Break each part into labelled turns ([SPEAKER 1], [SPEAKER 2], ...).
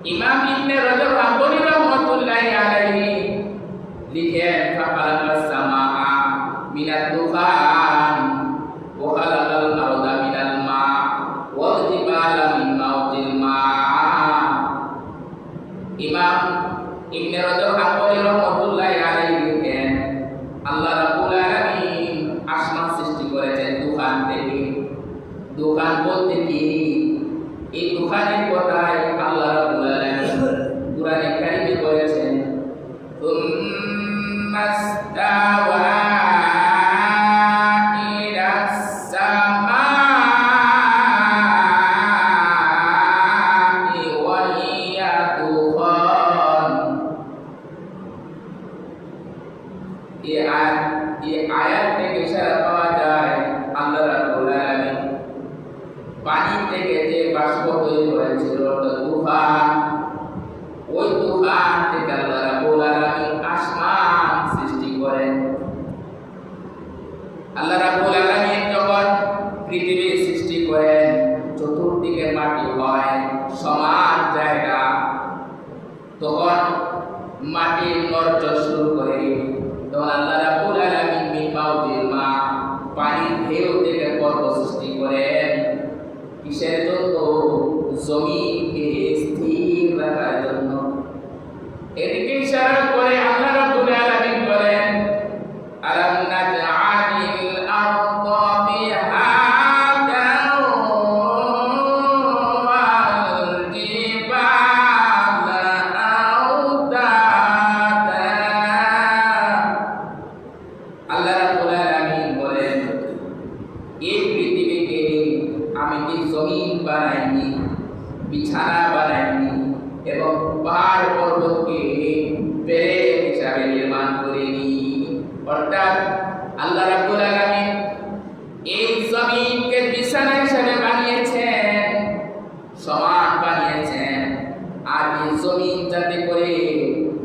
[SPEAKER 1] ইমাম ইবনে রজব হাম্বলি রাহমাতুল্লাহি আলাইহি লিখেন ফাখালাকাস সামাআ মিনাদ দুখান ওয়া খালাকাল আরদা মিনাল মা ওয়াল জিবালা মিন মাউজিল মা। ইমাম ইবনে রজব হাম্বলি রাহমাতুল্লাহি আলাইহি লিখেন আল্লাহ রাব্বুল আলামিন আসমান সৃষ্টি করেছেন দুখান থেকে। দুখান বলতে কি? এই দুখানের কথাই আল্লাহ রাব্বুল আলামিন কুরআনে কারীমে বলেছেন সুম্মাস্তাওয়া ইলাস সামাই ওয়া হিয়া দুখান। এই আয়াত থেকে ইশারা পাওয়া যায় আল্লাহ রাব্বুল আলামিন পানি থেকে যে বাষ্প তৈরি হয়েছিল অর্থাৎ তুফান, ওই তুফান থেকে আল্লাহ রাব্বুল আলামিন আসমান সৃষ্টি করেন। আল্লাহ রাব্বুল আলামিন যখন পৃথিবী সৃষ্টি করেন, চতুর্দিকে মাটি হয় সমান জায়গা, তখন মাটি নড়তে শুরু করে। তখন আল্লাহ রাব্বুল আলামিন মিন মাউজিল মা পানির ঢেউ থেকে পর্বত সৃষ্টি করেন। কিসের জন্য? জমিনকে স্থির রাখার জন্য। এদিকে ইশারা করে আল্লাহ রাব্বুল আলামিন বলেন আলাম নাজআলিল আরদা বিহাদান ওয়াল জিবালা আওতাদা। আল্লাহ রাব্বুল আলামিন বলেন এই পৃথিবীকে আমি কি জমিন বানাইনি, বিছানা বানাইনি, এবং পাহাড় পর্বতকে পেরেক হিসাবে নির্মাণ করিনি। অর্থাৎ আল্লাহ রাব্বুল আলামিন এই জমিনকে বিছানা হিসাবে বানিয়েছেন, সমান বানিয়েছেন। আর এই জমিন যাতে করে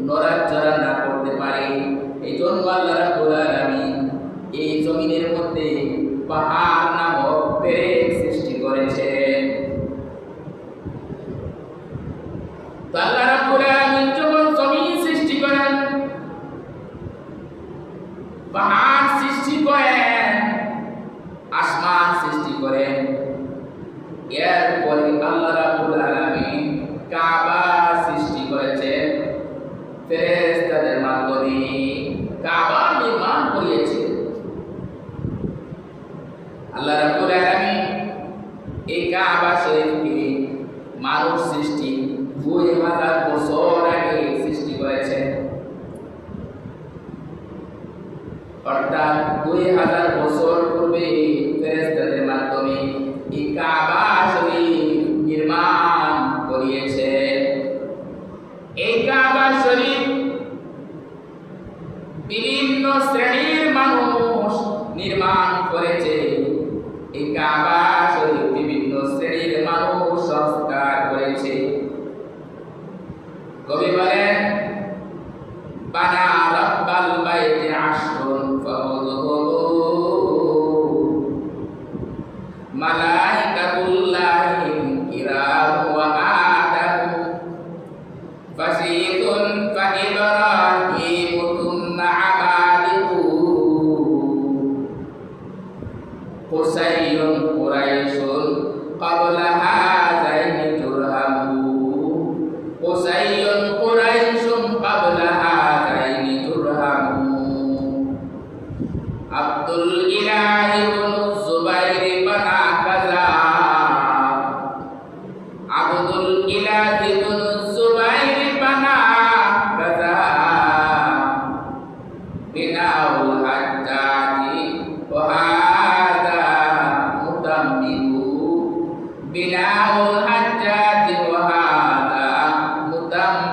[SPEAKER 1] নড়াচড়া না করতে পারে, এই জন্য আল্লাহ রাব্বুল আলামিন এই জমিনের মধ্যে পাহাড় নামক পেরেক সৃষ্টি করেছেন। আল্লাহ রাব্বুল আলামিন যখন জমিন সৃষ্টি করেন, পাহাড় সৃষ্টি করেন, আসমান সৃষ্টি করেন, এরপরে আল্লাহ রাব্বুল আলামিন কাবা সৃষ্টি করেছেন। ফেরেশতাদের মাধ্যমে কাবা নির্মাণ করিয়েছেন। আল্লাহ রাব্বুল আলামিন এই কাবা শরীফকে মানুষ সৃষ্টি 2000 বছর আগে সৃষ্টি করেছেন। অর্থাৎ 2000 বছর পূর্বে ফেরেশতাদের মাধ্যমে এই কাবা শরীফ নির্মাণ করিয়েছেন। এই কাবা শরীফ বিভিন্ন শ্রেণীর মানুষ নির্মাণ করেছে। এই কাবা শরীফ বিভিন্ন শ্রেণীর মানুষ সংস্কার করেছে। কবি বলেন বানা রাব্বাল বাইতি আশরুন ফাউযুহু মালাইকাতুল্লাহি কিরাম ওয়া আদাম ফাসিতুন ফা ইব্রাহিম তুন্না আবাদিহু হুসাইয়ুন কুরাইশুন ক্বাবলা হাযাইনি তুরহামু হুসাইয়ুন কুরাইশুন ক্বাবলা হাযাইনি তুরহামু আব্দুল ইলাহি ইবনে যুবাইর বানা কাযা আব্দুল ইলাহি ইবনে যুবাইর বানা কাযা বিনাউল হাজ্জাজি ওয়া বিনাউল হাজ্জাজি ওয়া হাযা মুতাম্মিমু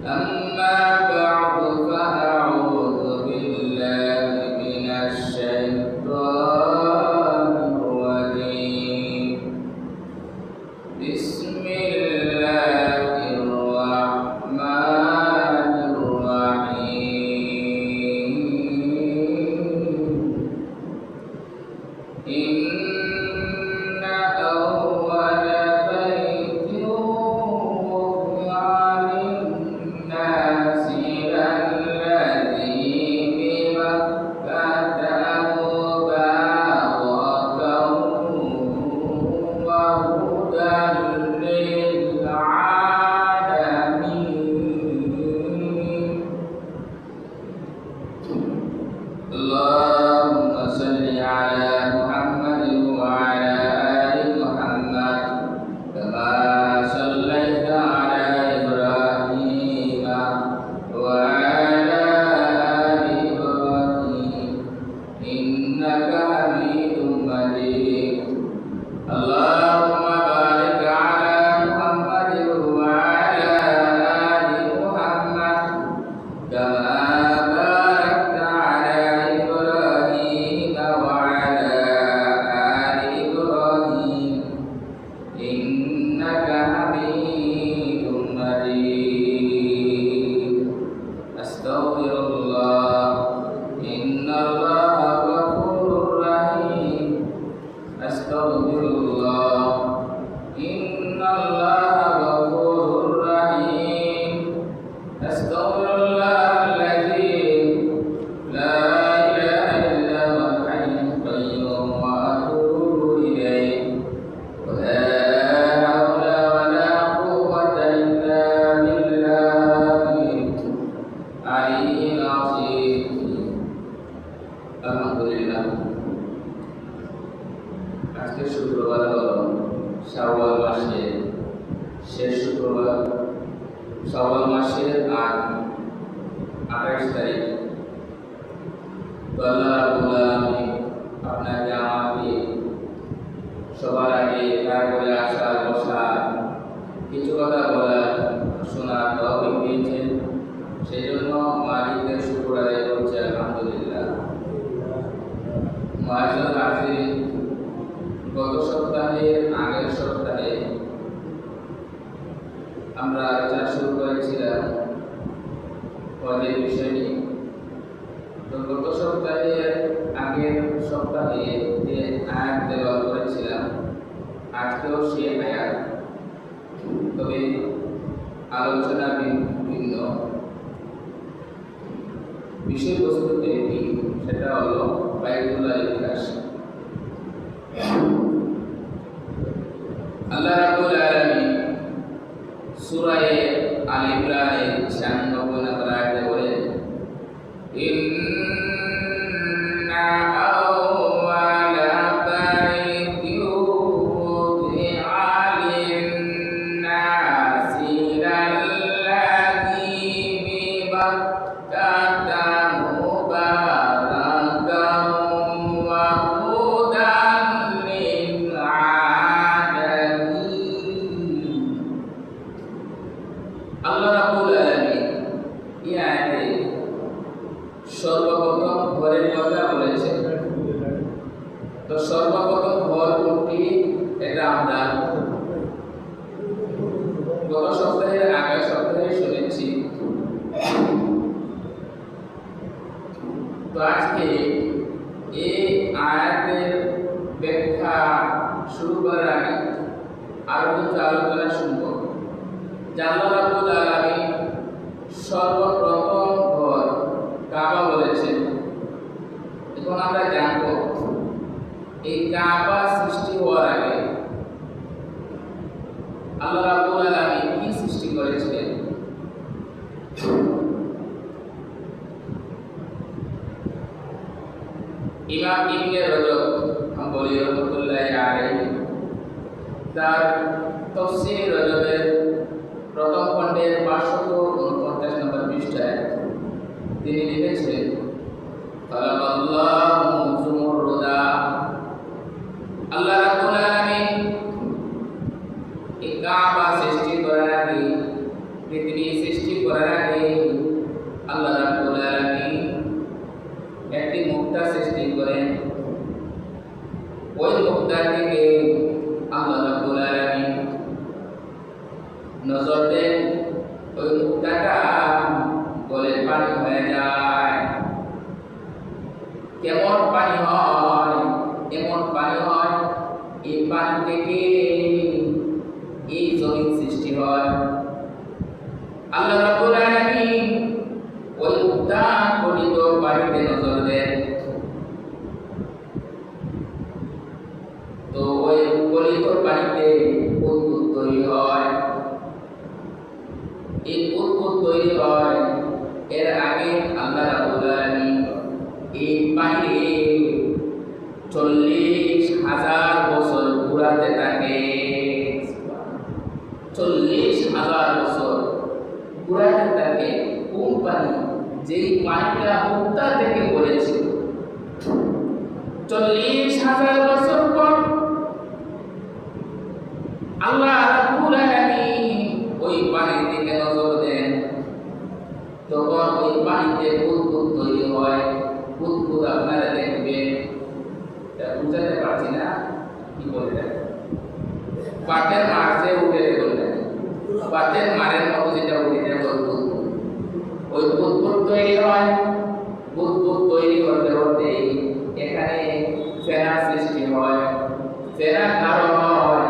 [SPEAKER 1] أما بعد فأعوذ بالله من الشيطان الرجيم بسم الله الرحمن الرحيم إن أول بيت وضع للناس الذي ببكة مباركا وهدى للعالمين اللهم صل على محمد وعلى آل محمد كما صليت على إبراهيم وعلى آل إبراهيم إنك حميد مجيد اللهم بارك على محمد وعلى آل محمد كما باركت على إبراهيم وعلى آل إبراهيم إنك حميد مجيد أستغفر الله إن الله غفور رحيم أستغفر الله إن الله غفور رحيم أستغفر الله الذي لا إله إلا هو الحي القيوم وأتوب إليه ولا حول ولا قوة إلا بالله العلي العظيم الحمد لله আজকে শুক্রবার হলো শাওয়াল মাসের শেষ শুক্রবার শাওয়াল মাসের 28 তারিখ তো আল্লাহ রাব্বুল আলামিন আপনাকে আমাকে সবার আগে তারপরে আসা বসা কিছু কথা বলার শোনার তৌফিক দিয়েছেন সেই জন্য মালিকের শুকর আদায় করছি আলহামদুলিল্লাহ। মাঝে মাঝে গত সপ্তাহের আগের সপ্তাহে আমরা আলোচনা শুরু করেছিলাম হজের বিষয় নিয়ে। তো গত সপ্তাহের আগের সপ্তাহে যে আয়াত তেলাওয়াত করেছিলাম আজকেও সেই আয়াত, তবে আলোচনা ভিন্ন, বিষয়বস্তুতে কি সেটা হলো বাইতুল্লাহর ইতিহাস। আল্লাহ রাব্বুল আলামিন সূরা আলে ইমরানের 96 নম্বর আয়াতে বলেন ইন্না আওয়ালা বাইতিন উযিআ লিন-নাসি লাল্লাযী বিবাক্কাতা মুবারাকান ওয়া হুদান লিল-আলামিন। আল্লাহ রাব্বুল আলামিন এই আয়াতে সর্বপ্রথম ঘরের কথা বলেছেন। তো সর্বপ্রথম ঘর কোনটি এটা আমরা গত সপ্তাহে আগের সপ্তাহে শুনেছি। তো আজকে এই আয়াতের ব্যাখ্যা শুরু করার আগে আরো কিছু আলোচনা শুনব। আল্লাহ রাব্বুল আলামিন সর্বপ্রথম ঘর কাবা বলেছেন। এখন আমরা জানব এই কাবা সৃষ্টি হওয়ার আগে আল্লাহ রাব্বুল আলামিন কি সৃষ্টি করেছিলেন। ইমাম ইবনে রজব হাম্বলি রাহমাতুল্লাহি আলাইহি তার তাফসীর রজবের প্রথম খণ্ডের 549 নম্বর পৃষ্ঠায় তিনি লিখেছেন খালাকাল্লাহু যুমরুদা, আল্লাহ রাব্বুল আলামিন এই কাবা সৃষ্টি করার আগে পৃথিবী সৃষ্টি করার আগে আল্লাহ রাব্বুল আলামিন একটি মুক্তা সৃষ্টি করেন। ওই মুক্তা থেকে আল্লাহ রাব্বুল আলামিন নজর দেন, ওই মুক্তাটা গলে পানি হয়ে যায়। কেমন পানি হয়? এমন পানি হয়, এই পানি থেকে এই জমিন সৃষ্টি হয়। আল্লাহ রাব্বুল আলামিন ওই মুক্তা গলিত পানিতে নজর দেন, তো ওই গলিত পানিতে উদ্ভিদ তৈরি হয়। এই উদ্ভিদ তৈরি হয়, এর আগে আল্লাহ রাব্বুল আলামিন এই পানি 40,000 বছর ঘুরাতে থাকে। 40,000 বছর ঘুরাতে থাকে। কোন পানি? যেই পানিটা মুক্তা থেকে পড়েছিল। 40,000 বছর পর আল্লাহ রাব্বুল আলামিন ওই পানির দিকে নজর দেন, তখন ওই পানিতে বুদবুদ তৈরি হয়। বুদবুদ আপনারা দেখবেন, বুঝাতে পারছি না কি বলবেন, পাটের মারছে উঠে বললেন, পাটের মারের মতো যেটা উঠে বুদবুদ, ওই বুদবুদ তৈরি হয়। বুদবুদ তৈরি হতে হতে এখানে ফেনা সৃষ্টি হয়। ফেনা কারো হয়,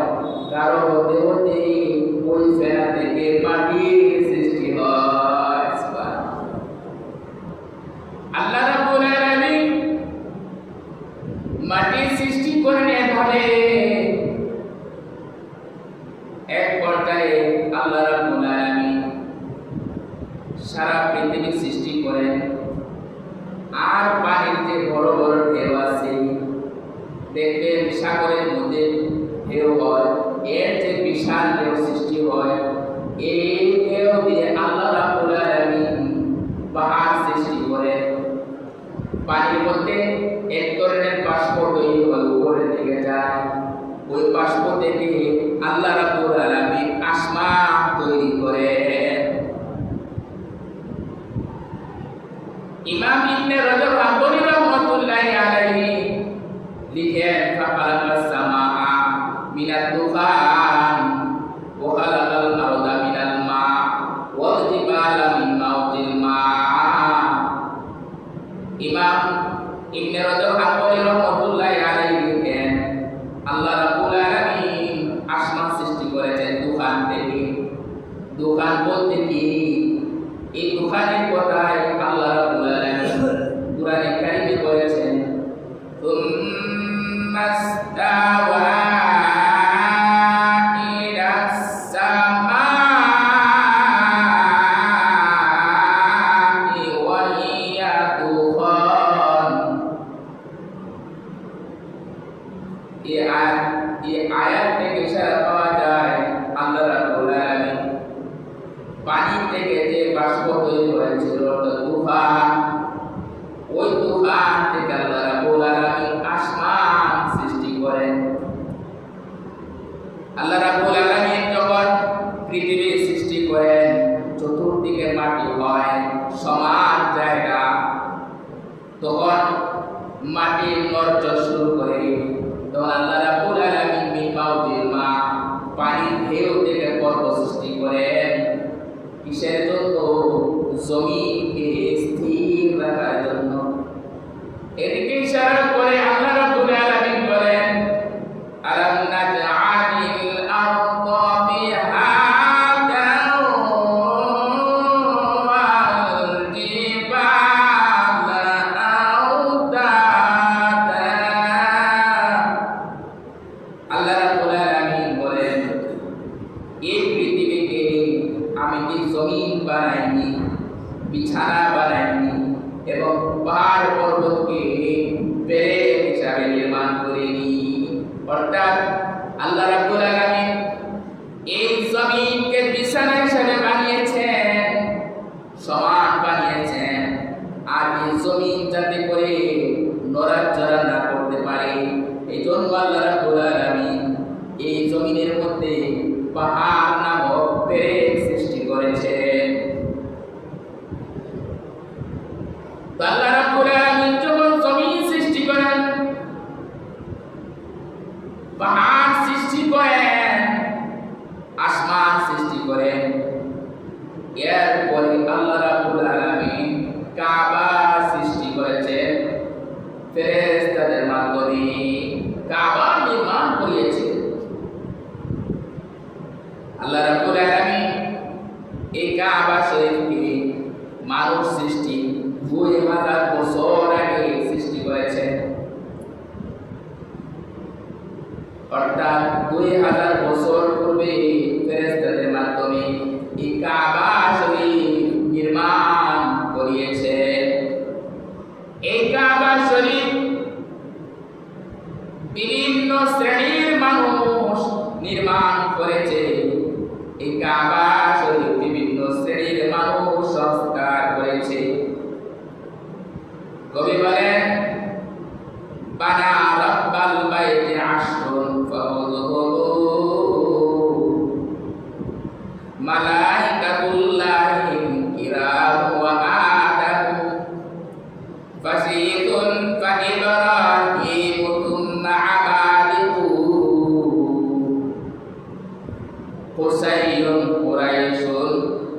[SPEAKER 1] কারো হতে হতে ওই ফেনা থেকে মাটির সৃষ্টি হয়। আল্লাহ রাব্বুল আলামিন মাটির সৃষ্টি করেন এভাবে। এক পর্যায়ে আল্লাহ রাব্বুল আলামিন সারা পৃথিবী সৃষ্টি করেন। আর পানির যে বড় বড় ঢেউ আছে, দেখবেন সাগরের মধ্যে ঢেউ হয়, এর যে বিশাল ঢেউ সৃষ্টি হয়, এই ঢেউ দিয়ে আল্লাহ রাব্বুল আলামিন পাহাড় সৃষ্টি করেন। পানির মধ্যে এক ধরনের বাষ্প তৈরি হয়, উপরের দিকে যায়। ওই বাষ্প থেকে আল্লাহ রাব্বুল আলামিন আসমান তৈরি করেন। ইমাম ইবনে রজব হাম্বলি রাহমাতুল্লাহি আলাইহি লিখেন, ফাখালাকাস সামাআ মিনাদ দুখান ওয়া খালাকাল আরদা মিনাল মা ওয়াল জিবালা মিন মাউজিল মা। ইমাম ইবনে রজব হাম্বলি রাহমাতুল্লাহি আলাইহি লিখেন, আল্লাহ রাব্বুল আলামিন আসমান সৃষ্টি করেছেন দুখান থেকে। দুখান বলতে কি? এই দুখানের কথাই আল্লাহ রাব্বুল আলামিন কুরআনে কারীমে বলেছেন, সুম্মাস্তাওয়া ইলাস সামাই ওয়া হিয়া দুখান। এই আয়াত থেকে ইশারা পাওয়া যায় আল্লাহ রাব্বুল আলামিন পানি থেকে যে বাষ্প তৈরি হয়েছিল অর্থাৎ তুফান, ওই তুফান থেকে আল্লাহ রাব্বুল আলামিন আসমান সৃষ্টি করেন। আল্লাহ রাব্বুল আলামিন যখন পৃথিবী সৃষ্টি করেন, চতুর্দিকে মাটি হয়, সমান জায়গা, তখন মাটি নড়চড় শুরু করে। তখন আল্লাহ রাব্বুল আলামিন মিন মাউজিল মা, পানির ঢেউ থেকে পর্বত সৃষ্টি করেন। কিসের জন্য? জমিনকে স্থির রাখার জন্য। এদিকে ইশারা করে আল্লাহ রাব্বুল আলামিন বলেন, আলাম নাজআলিল আরদা বিহাদান ওয়াল জিবালা আওতাদা। আল্লাহ রাব্বুল আলামিন বলেন, এই পৃথিবীকে আমি কি জমিন বানাইনি, বিছানা বানাইনি, এবং পাহাড় পর্বতকে পেরেক হিসাবে নির্মাণ করিনি। অর্থাৎ আল্লাহ রাব্বুল আলামিন এই জমিনকে বিছানা হিসাবে বানিয়েছেন, সমান বানিয়েছেন। আর এই জমিন যাতে করে নড়াচড়া না করতে পারে, এই জন্য আল্লাহ রাব্বুল আলামিন এই জমিনের মধ্যে পাহাড় নামক পেরেক সৃষ্টি করেছেন। মানুষ সৃষ্টি 2000 বছর আগে সৃষ্টি করেছেন। অর্থাৎ 2000 বছর পূর্বে ফেরেশতাদের মাধ্যমে এই কাবা শরীফ নির্মাণ করিয়েছেন। এই কাবা শরীফ বিভিন্ন শ্রেণীর মানুষ নির্মাণ করেছে। এই কাবা শরীফ বিভিন্ন শ্রেণীর মানুষ সংস্কার করেছে। কবি বলেন, বানা রাব্বাল বাইতি আশরুন ফাউযুহু মালাইকাতুল্লাহি কিরাম ওয়া আদাম ফাসিদুন ফা ইব্রাহিম তুন্না আবাদিহু হুসাইয়ুন কুরাইশুন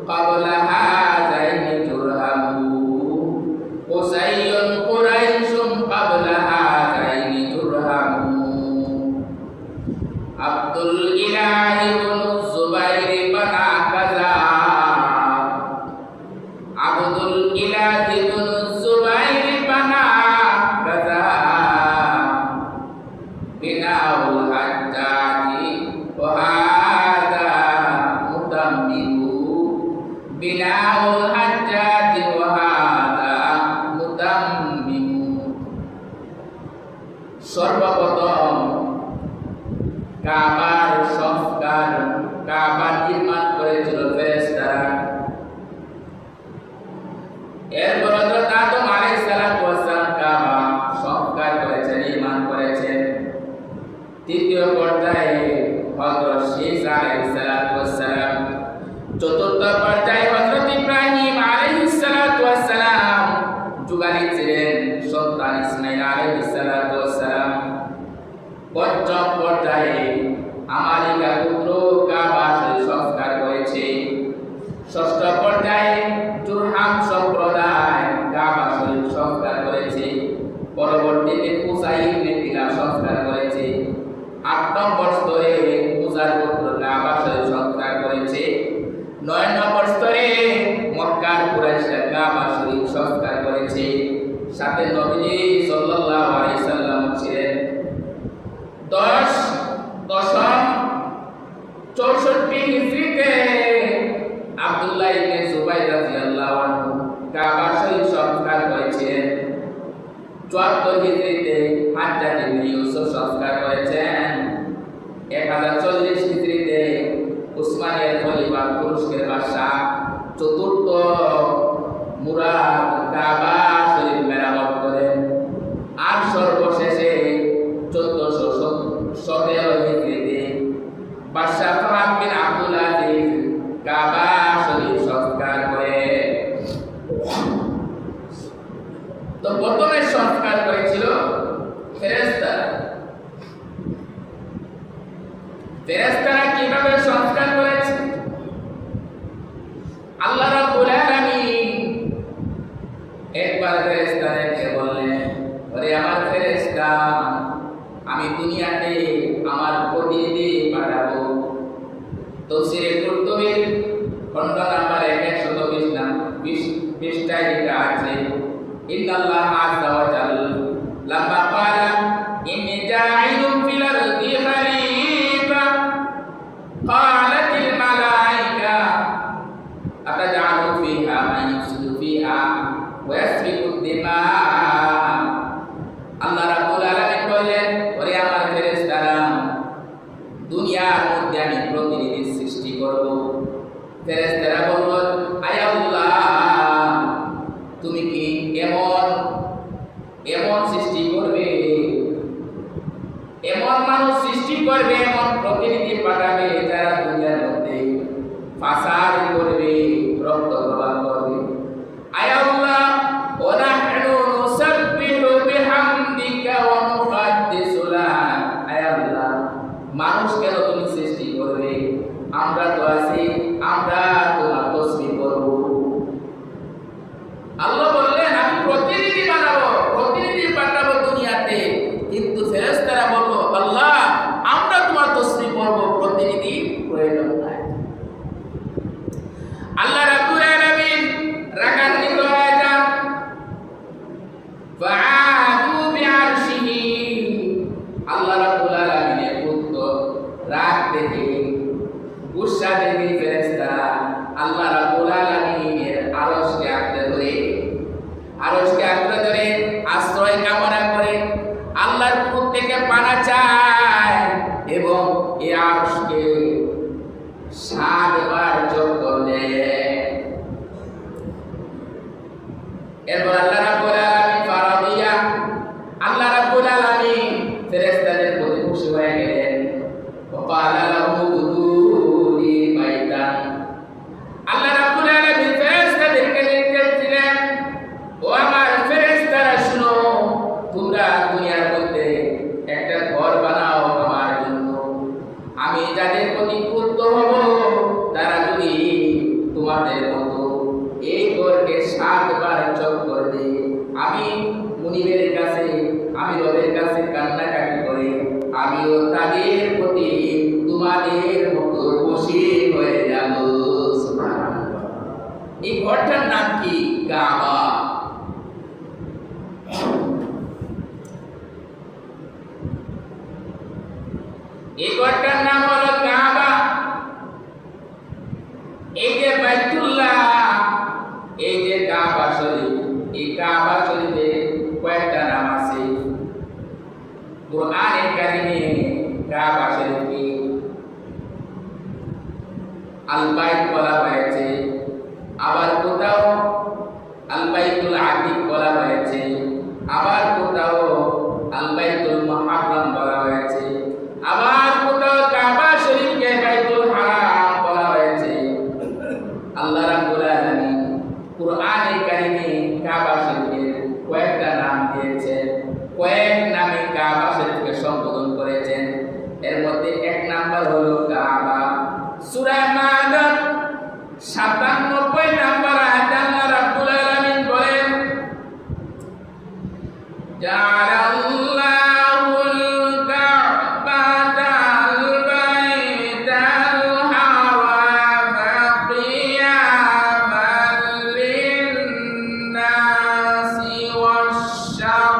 [SPEAKER 1] ক্বাবলা হাযাইনি তুরহামু হুসাইয়ুন কুরাইশুন ক্বাবলা হাযাইনি তুরহামু আব্দুল ইলাহি ইবনে যুবাইর বানা কাযা আব্দুল ইলাহি ইবনে যুবাইর বানা কাযা বিনাউল হাজ্জাজি ওয়া হাযা মুতাম্মিমু বিনাউল হাজ্জাজি ওয়া হাযা মুতাম্মিমু। সর্বপ্রথম কাবার সংস্কার, কাবা নির্মাণ করেছিল ফেরেশতারা। এরপর হযরত আদম আলাইহিস সালাতু ওয়াস সালাম কাবা সংস্কার করেছেন, নির্মাণ করেছেন। তৃতীয় পর্যায়ে হযরত ঈসা আলাইহিস সালাতু ওয়াস সালাম। চতুর্থ পর্যায়ে হযরত ইব্রাহিম আলাইহিস সালাতু ওয়াস সালাম যুগালি ছিলেন সন্তান ইসমাঈল আলাইহিস সালাতু ওয়াস সালাম। পঞ্চম পর্যায়ে আমালিকা পুত্র কাবা শরীফ সংস্কার করেছে। ষষ্ঠ পর্যায়ে জুরহাম সম্প্রদায় কাবা শরীফ সংস্কার করেছে। পরবর্তীতে কুসাই ইবনে কিলাব সংস্কার করেছে। ৮ নম্বর স্তরে মুসার পুত্র কাবা শরীফ সংস্কার করেছে। ৯ নম্বর স্তরে মক্কার কুরাইশরা কাবা শরীফ সংস্কার করেছে। সাথে নবীজি সাল্লাল্লাহু আলাইহি সাল্লাম ছিলেন। দশম 64 হিজরিতে আব্দুল্লাহ ইবনে জুবাইর রাদিয়াল্লাহু আনহু কাবা শরীফ সংস্কার করেছিলেন। 74 হিজরিতে হাজ্জাজ ইবনে ইউসুফ সংস্কার করেছেন। 1040 হিজরিতে উসমানীয় খলিফা তুরস্কের বাদশা চতুর্থ মুরাদ কাবা শরীফ মেরামত করেন। আর সর্বশেষে 1417 হিজরিতে বাদশা ফাহাদ বিন আব্দুল আজিজ কাবা শরীফ সংস্কার করে। তো প্রথমে সংস্কার করেছিল ফেরেশতারা। ফেরেশতারা কিভাবে সংস্কার করেছে? আল্লাহ রাব্বুল আলামিন একবার ফেরেশতাদেরকে বললেন, ওরে আমার ফেরেশতা, আমি দুনিয়াতে আমার প্রতিনিধি পাঠাবো। তাফসীরে কুরতুবীর খণ্ড নাম্বার 120 পৃষ্ঠায় লেখা আছে, ইন্নাল্লাহ আযজা ওয়া জাল্লা লাম্মা ক্বালা ইন্নী জাঈলুন ফিল আরদি খলিফা ক্বালাতিল মালায়েকা আতাজআলু ফিহা মান ইউফসিদু ফিহা ওয়া ইয়াসফিকুদ দিমা। আল্লাহ রাব্বুল আলামিন বললেন, ওরে আমার ফেরেশতারা, দুনিয়ার মধ্যে আমি প্রতিনিধি সৃষ্টি করব। ফেরেশতারা বলল, আয় আল্লাহ, তুমি কি এমন সৃষ্টি করবে, এমন মানুষ সৃষ্টি করবে, এমন প্রতিনিধি পাঠাবে যারা দুনিয়ার মধ্যে ফাসাদ করবে, রক্ত প্রবাহ করবে। আয় আল্লাহ, ওনাহনু এরপর আল্লাহ রাব্বুল আলামিন ফারাদিয়া, আল্লাহ রাব্বুল আলামিন ফেরেশতাদের প্রতি খুশি হয়ে গেলেন। ওয়াকালা লাহু বুদুলি বাইতান, আল্লাহ রাব্বুল আলামিন ফেরেশতাদেরকে নির্দেশ দিলেন, ও আমার ফেরেশতারা শুনো, তোমরা দুনিয়ার মধ্যে একটা ঘর বানাও আমার জন্য। আমি যাদের প্রতি ক্রুদ্ধ হব তারা যদি তোমাদের মতো এই ঘরকে 7 বার চক্কর দেয়, আমি মুনিবের কাছে, আমি রবের কাছে কান্নাকাটি করে আমিও তাদের প্রতি তোমাদের মতো খুশি হয়ে যাব। সুবহানাল্লাহ। এই ঘরটার নাম কি? কাবা। এই ঘরটার নাম হলো কাবা। এই যে বাইতুল্লাহ, এই যে কাবা শরীফ, এই কাবা শরীফে কয়েকটা নাম আছে। কুরআনে কারিমে কাবা শরীফকে আল বাইত বলা হয়েছে, আবার কোথাও আল বাইতুল আতিক বলা হয়েছে, আবার কোথাও আল বাইতুল মুহাররম বলা হয়েছে, আবার কোথাও কাবা শরীফকে বাইতুল হারাম বলা হয়েছে। আল্লাহ রাব্বুল আলামিন কুরআনে কারিমে কাবা শরীফের কয়েকটা নাম দিয়েছেন, কয়েক নামে কাবা শরীফকে সম্বোধন করেছেন। এর মধ্যে এক নাম্বার হলো কাবা। সূরা মাইদার 97 নম্বর আয়াতে আল্লাহ রাব্বুল আলামিন বলেন, জাআলাল্লাহুল কাবাতাল বাইতাল হারামা কিয়ামান লিন-নাসি ওয়াশ-শাহরাল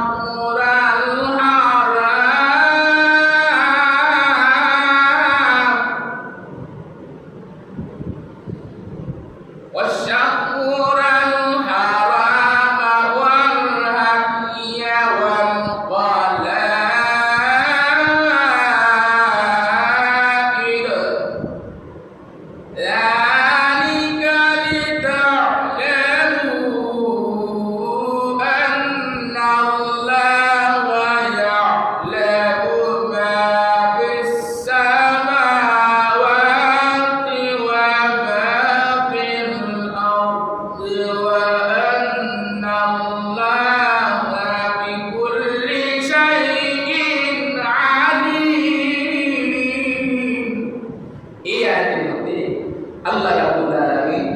[SPEAKER 1] আল্লাহ রাব্বুল আলামিন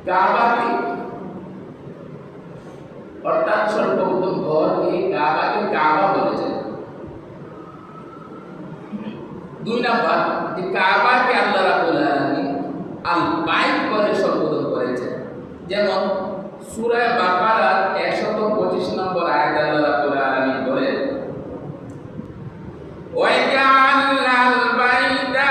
[SPEAKER 1] কাবাকে, অর্থাৎ সর্বপ্রথম ঘরকে কাবাকে কাবা বলেছেন। 2 নাম্বার, যে কাবাকে আল্লাহ রাব্বুল আলামিন আল বাইত বলে সম্বোধন করেছেন। যেমন সূরা বাকারার 125 নম্বর আয়াতে আল্লাহ রাব্বুল আলামিন বলেন, ওয়াজআলনাল বাইতা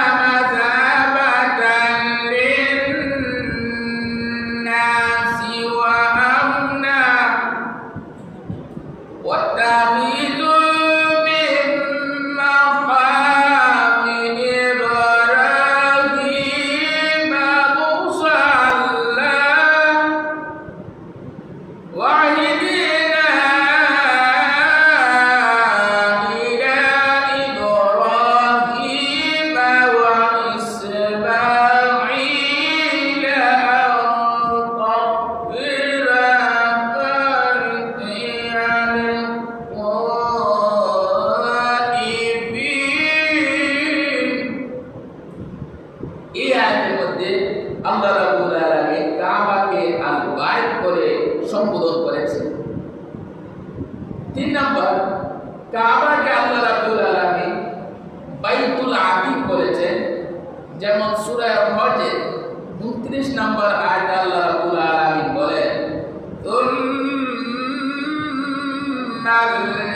[SPEAKER 1] আল্লাহ রাব্বুল আলামিন কাবাকে আল বাইত করে সম্বোধন করেছেন। 3 নাম্বার, কাবাকে আল্লাহ রাব্বুল আলামিন বাইতুল আতিক বলেছেন। যেমন সূরা হজের 29 নম্বর আয়াতে আল্লাহ রাব্বুল আলামিন বলেন, তুম্মাল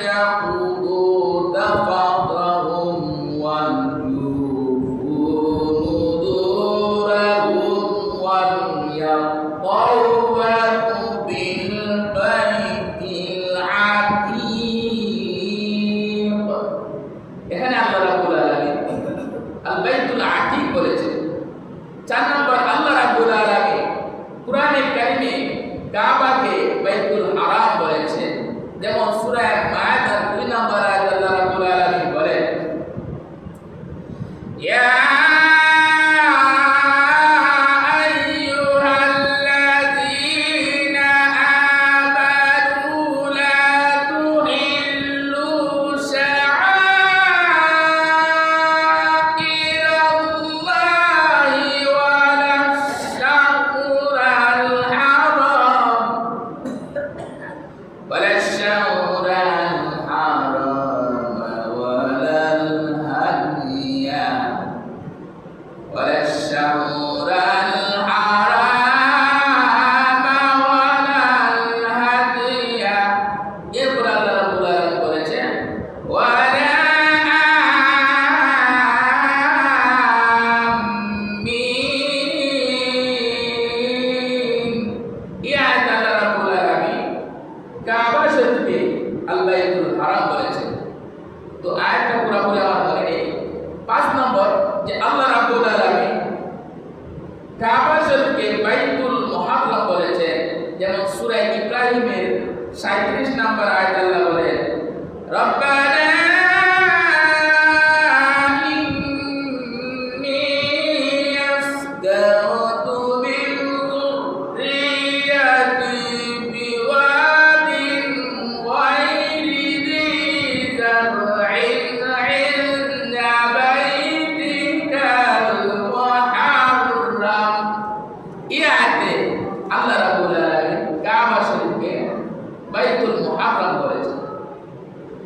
[SPEAKER 1] ইয়াকুদু তাফাদাহুম ওয়াল এখানে আল্লাহ রাব্বুল আলামিন আল বাইতুল আতিক বলেছেন। 4 নম্বর, আল্লাহ রাব্বুল আলামিন কুরআনে কারিমে কাবাকে বাইতুল হারাম বলেছেন। যেমন সূরা মায়েদার 2 নম্বর আয়াতে আল্লাহ রাব্বুল আলামিন বলেন, ইয়া তো আয়াতটা পুরোপুরি আমার মনে নেই। 5 নম্বর যে আল্লাহ রাব্বুল আলামিন কাবা শরীফকে বাইতুল মুহাররম বলেছেন। যেমন সূরা ইব্রাহিমের 37 নম্বর আয়াতে আল্লাহ বলেন, রব্বানা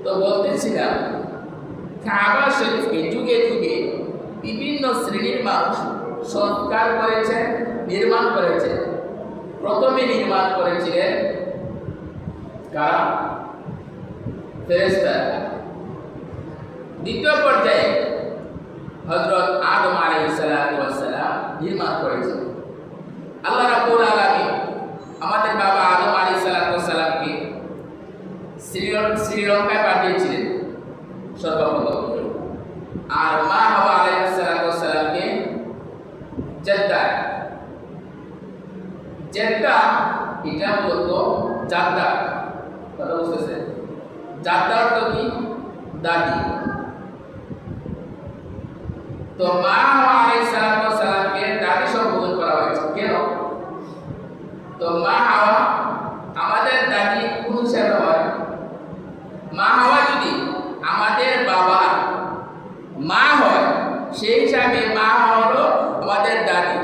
[SPEAKER 1] তো বলতেছিলাম কাবা শরীফকে যুগে যুগে বিভিন্ন শ্রেণীর মানুষ সংস্কার করেছেন, নির্মাণ করেছেন। প্রথমে নির্মাণ করেছিলেন কারা? ফেরেশতা। দ্বিতীয় পর্যায়ে হযরত আদম আলাইহিস সালাম নির্মাণ করেছেন। আল্লাহ রাব্বুল আলামিন আমাদের বাবা আদম আলাইহিস সালামকে শ্রীলঙ্কায় পাঠিয়েছিলেন সর্বপ্রথম, আর মা হাওয়া আলাইহিস সালামকে জেদ্দা। এটা মূলত জাদ্দা, কথা বুঝতেছেন? জাদ্দা অর্থ কি? দাদি। তো মা হাওয়া আলাইহিস সালামকে দাদি সম্বোধন করা হয়েছে কেন? তো মা হাওয়া আমাদের দাদি কোন হিসাবে হয়? মা হাওয়া যদি আমাদের বাবার মা হয়, সেই হিসাবে মা হাওয়া হলো আমাদের দাদি।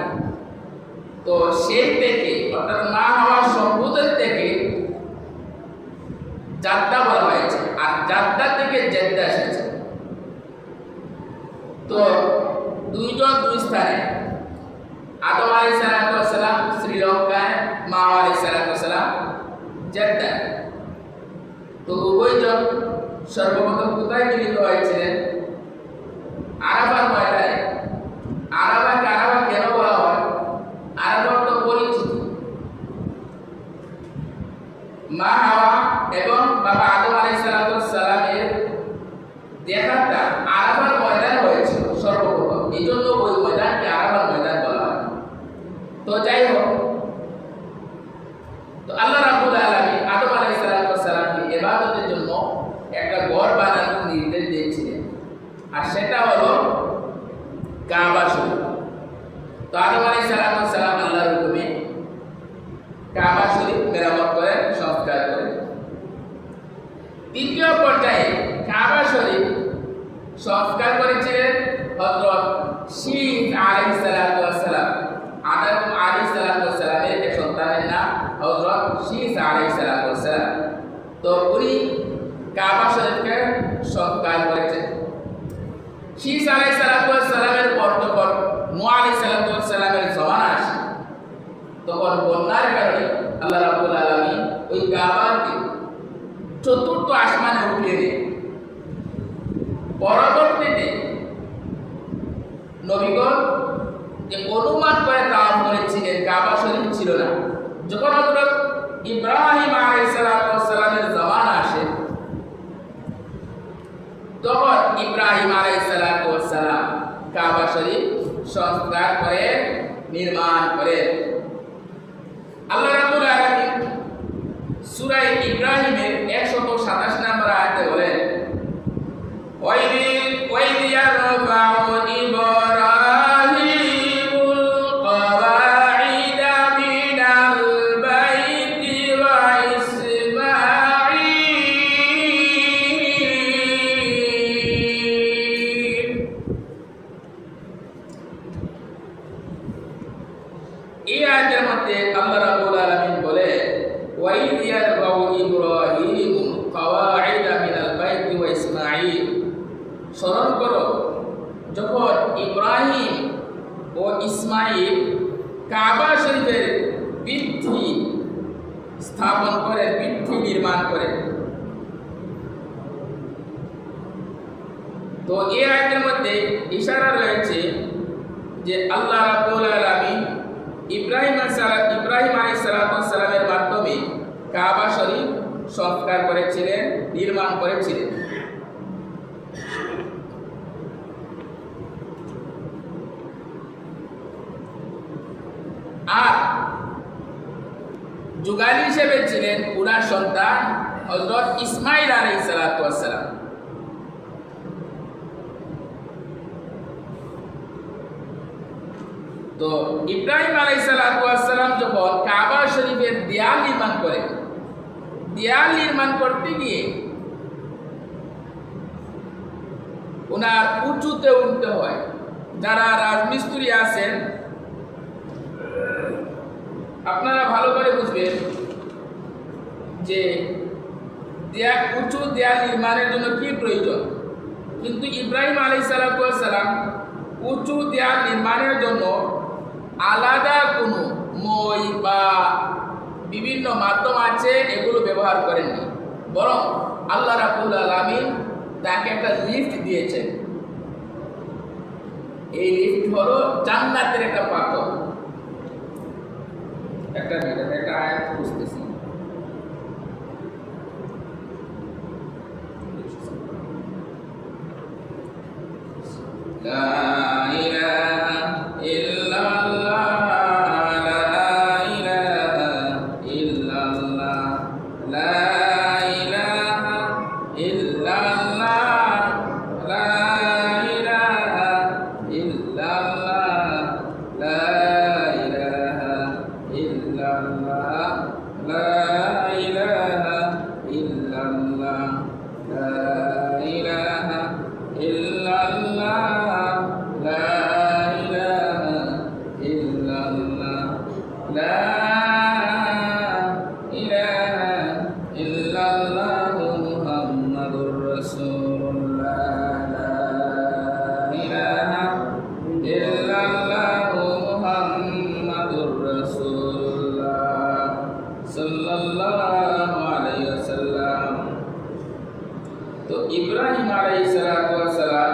[SPEAKER 1] তো সেই থেকে অর্থাৎ মা হাওয়ার সম্বোধন থেকে জাদ্দা বলা হয়েছে, আর জাদ্দা থেকে জেদ্দা এসেছে। তো দুইজন দুই স্থানে, আদম আলাইহিস সালাম শ্রীলঙ্কায়, মা আলাইহিস সালাম জেদ্দা। তো উভয়জন সর্বপ্রথম কোথায় মিলিত হয়েছিলেন? আরাফার ময়দানে। আরাফাকে আরাফা কেন বলা হয়? আরাফা তো পরিচিত। মা হাওয়া এবং বাবা আদম আলাইহিস সালামের দেখাটা আরাফার ময়দানে হয়েছিল সর্বপ্রথম, এই জন্য ওই ময়দানকে আরাফার ময়দান বলা হয়। তো যাই হোক, তো আল্লাহ রাব্বুল আলামিন আদম আলাইহিস সালামকে ইবাদতের জন্য একটা ঘর বানানোর নির্দেশ দিয়েছিলেন, আর সেটা হলো কাবা শরীফ। তো আদম আলাইহিস সালাম আল্লাহর হুকুমে কাবা শরীফ মেরামত করেন, সংস্কার করেন। তৃতীয় পর্যায়ে কাবা শরীফ সংস্কার করেছিলেন হযরত শীস আলাইহিস সালাম। আদম আলাইহিস সালামের এক সন্তানের নাম হযরত শীস আলাইহিস সালাম। তো উনি কাবা শরীফকে সংস্কার করেছেন। শীস আলাইহিস সালামের পর যখন নূহ আলাইহিস সালামের জমানা আসে, তখন বন্যার কারণে আল্লাহ রাব্বুল আলামিন ওই কাবাকে চতুর্থ আসমানে উঠিয়ে দেন। পরবর্তীতে নবীগণ যে অনুমান করে তাওয়াফ করেছিলেন, কাবা শরীফ ছিল না। যখন হযরত ইব্রাহিম আলাইহিস সালামের জমানা আসে, তখন ইব্রাহিম আলাইহিস সালাম কাবা শরীফ সংস্কার করে নির্মাণ করে। আল্লাহ রাব্বুল আলামিন ইব্রাহিমের 127 নম্বর আয়াতে বলেন وَإِذْ يَرْفَعُ إِبْرَاهِيمُ الْقَوَاعِدَ مِنَ الْبَيْتِ وَإِسْمَاعِيلُ। এই আয়াতের মধ্যে আল্লাহ রাব্বুল আলামিন বলে وَإِذْ يَرْفَعُ إِبْرَاهِيمُ الْقَوَاعِدَ مِنَ الْبَيْتِ وَإِسْمَاعِيلُ। স্মরণ করো যখন ইব্রাহিম ও ইসমাইল কাবা শরীফের ভিত্তি স্থাপন করে, ভিত্তি নির্মাণ করে। তো এই আয়াতের মধ্যে ইশারা রয়েছে যে আল্লাহ রাব্বুল আলামিন ইব্রাহিম আলাইহিস সালামের মাধ্যমে কাবা শরীফ সংস্কার করেছিলেন, নির্মাণ করেছিলেন। আর যুগালি হিসেবে ছিলেন উনার সন্তান হযরত ইসমাইল আলাইহিস সালাম। তো ইব্রাহিম আলাইহিস সালাম যখন কাবা শরীফের দেয়াল নির্মাণ করেন, দেয়াল নির্মাণ করতে গিয়ে ওনার উঁচুতে উঠতে হয়। যারা রাজমিস্ত্রি আছেন আপনারা ভালো করে বুঝবেন যে উঁচু দেয়াল নির্মাণের জন্য কি প্রয়োজন। কিন্তু ইব্রাহিম আলাইহিস সালাম উঁচু দেয়াল নির্মাণের জন্য আলাদা কোনো মই বা বিভিন্ন মাধ্যম আছে এগুলো ব্যবহার করেননি, বরং আল্লাহ রাব্বুল আলামিন তাকে একটা লিফট দিয়েছেন। এই লিফট হলো জান্নাতের একটা পাথর। একটা আয়াত বুঝতেছি। লা ইলাহা ইল্লাল্লাহ, লা ইলাহা ইল্লাল্লাহ, লা ইলাহা ইল্লাল্লাহ, লা ইলাহা ইল্লাল্লাহ, লা ইলাহা ইল্লাল্লাহ, লা ইলাহা ইল্লাল্লাহ, লা ইলাহা ইল্লাল্লাহ, লা ইলাহা ইল্লাল্লাহ, লা ইলাহা ইল্লাল্লাহ মুহাম্মাদুর রাসূলুল্লাহ, লা ইলাহা ইল্লাল্লাহ মুহাম্মাদুর রাসূলুল্লাহ সাল্লাল্লাহু আলাইহি ওয়াসাল্লাম। তো ইব্রাহিম আলাইহিস সালাম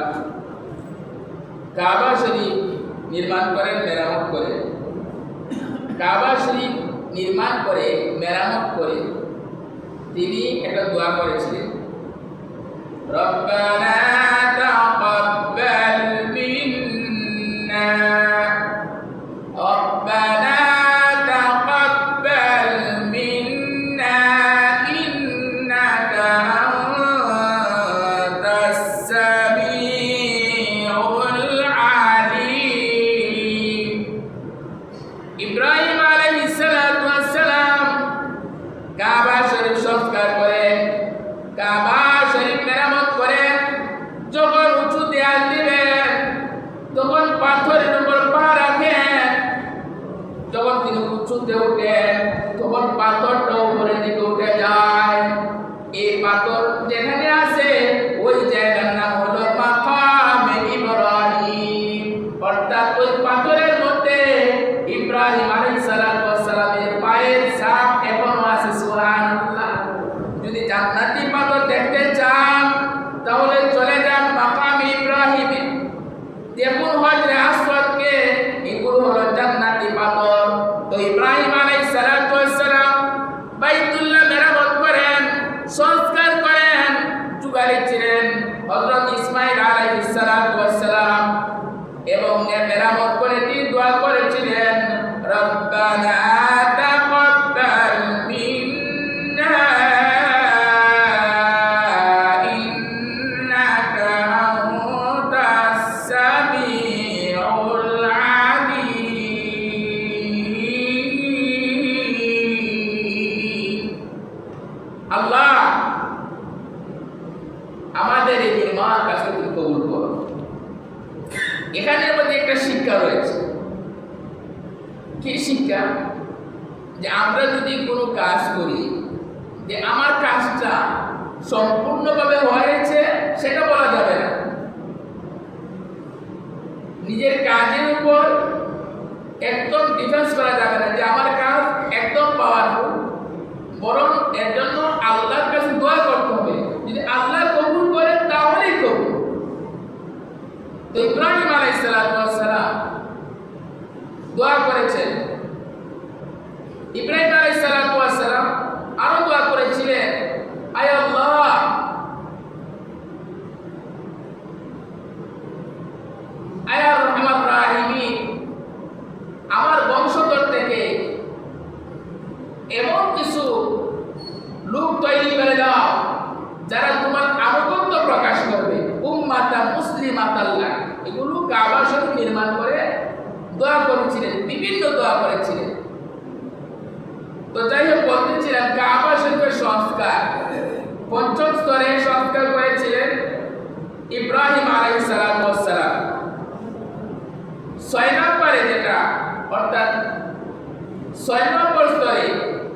[SPEAKER 1] কাবা শরীফ নির্মাণ করেন, মেরামত করেন। কাবা শরীফ নির্মাণ করে মেরামত করে তিনি একটা দোয়া করেছিলেন, রব্বানা তাকাব্বাল মিন্না, রব্বানা তাকাব্বাল মিন্না ইন্নাকা আনতাস সামিউল আলিম। ইব্রাহিম আলাইহিস সালাম কাবা শরীফ সংস্কার করেন, কাবা শরীফ মেরামত করেন। যখন উঁচু দেয়াল দিবেন তখন পাথরের উপর পা রাখেন। যখন তিনি উঁচুতে ওঠেন তখন পাথরটা উপরের দিকে উঠে যায়। এই পাথর যেখানে আছে ওই জায়গার নাম হলো মাকামে ইব্রাহিম। অর্থাৎ ওই পাথরের মধ্যে ইব্রাহিম আলাইহিস সালামের পায়ের ছাপ এখনো আছে। সুবহানাল্লাহ। যদি জান্নাতি পাথর দেখতে চান তাহলে চলে যান মাকামে ইব্রাহিমে, দেখুন হজরে আসওয়াদকে, এগুলো হলো জান্নাতি পাথর। তো ইব্রাহিম আলাইহিস সালাম বাইতুল্লাহ মেরামত করেন, সংস্কার করেন, যুগালি ছিলেন হযরত ইসমাইল আলাইহিস সালাম এবং মেরামত করে তিনি দোয়া করেছিলেন, রব্বানা তাকাব্বাল মিন্না আমরা যদি কোনো কাজ করি, যে আমার কাজটা সম্পূর্ণভাবে হয়েছে সেটা বলা যাবে না। নিজের কাজের উপর একদম ডিফেন্স করা যাবে না যে আমার কাজ একদম পাওয়ারফুল, বরং এর জন্য আল্লাহর কাছে দোয়া করতে হবে। যদি আল্লাহ কবুল করেন তাহলেই কবুল। তো ইব্রাহিম আলাইহিস সালাম দোয়া করেছেন। ইব্রাহিম আলাইহিস সালাম আরো দোয়া করেছিলেন, আয় আল্লাহ, আয় আর রহমান রাহিমিন, আমার বংশধর থেকে এমন কিছু লোক তৈরি করে দাও যারা তোমার আনুগত্য প্রকাশ করবে, উম্মাতা মুসলিমাতাল্লাহ। এগুলো কাবা শরীফ নির্মাণ করে দোয়া করেছিলেন, বিভিন্ন দোয়া করেছিলেন। তো যাই হোক, বলতেছিলেন কাবা শরীফের সংস্কার পঞ্চম স্তরে সংস্কার করেছিলেন ইব্রাহিম আলাইহিস সালাম। 6 নম্বরে যেটা, অর্থাৎ 6 নম্বর স্তরে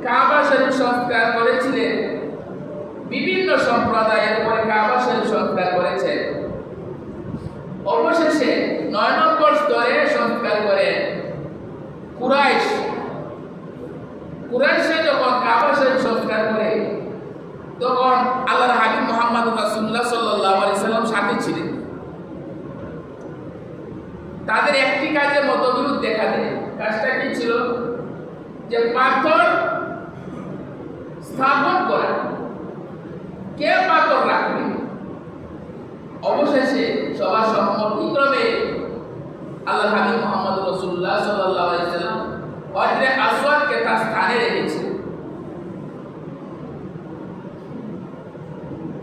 [SPEAKER 1] কাবা শরীফ সংস্কার করেছিলেন বিভিন্ন সম্প্রদায়ের পরে কাবা শরীফ সংস্কার করেছেন। অবশেষে 9 নম্বর স্তরে সংস্কার করেন কুরাইশে যখন কাবা শরীফ সংস্কার করে, তখন আল্লাহর হাবিব মুহাম্মদ রাসূলুল্লাহ সাল্লাল্লাহু আলাইহি সাল্লাম সাথে ছিলেন। তাদের একটি কাজের মতবিরোধ দেখা দেয়। কাজটা কি ছিল? যে পাথর স্থাপন করা, কে পাথর রাখবে। অবশেষে সবার সম্মতিক্রমে আল্লাহর হাবিব মুহাম্মদ রাসূলুল্লাহ সাল্লাল্লাহু আলাইহি সাল্লাম হজরে আসওয়াদকে তার স্থানে রেখেছিলেন।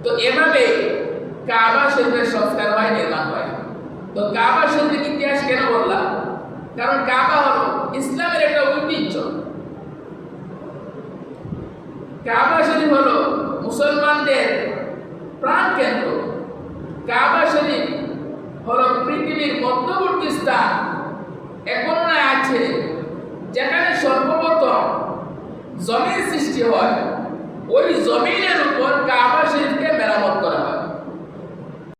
[SPEAKER 1] তো এভাবে কাবা শরীফের সংস্কার হয়, নির্মাণ হয়। তো কাবা শরীফের ইতিহাস কেন বললাম? কারণ কাবা হলো ইসলামের একটা ঐতিহ্য। কাবা শরীফ হলো মুসলমানদের প্রাণ কেন্দ্র। কাবা শরীফ হলো পৃথিবীর মধ্যবর্তী স্থান, এখন না আছে যেখানে সর্বপ্রথম জমিন সৃষ্টি হয়। ওই জমিনের উপর কাবা শরীফকে মেরামত করা হয়।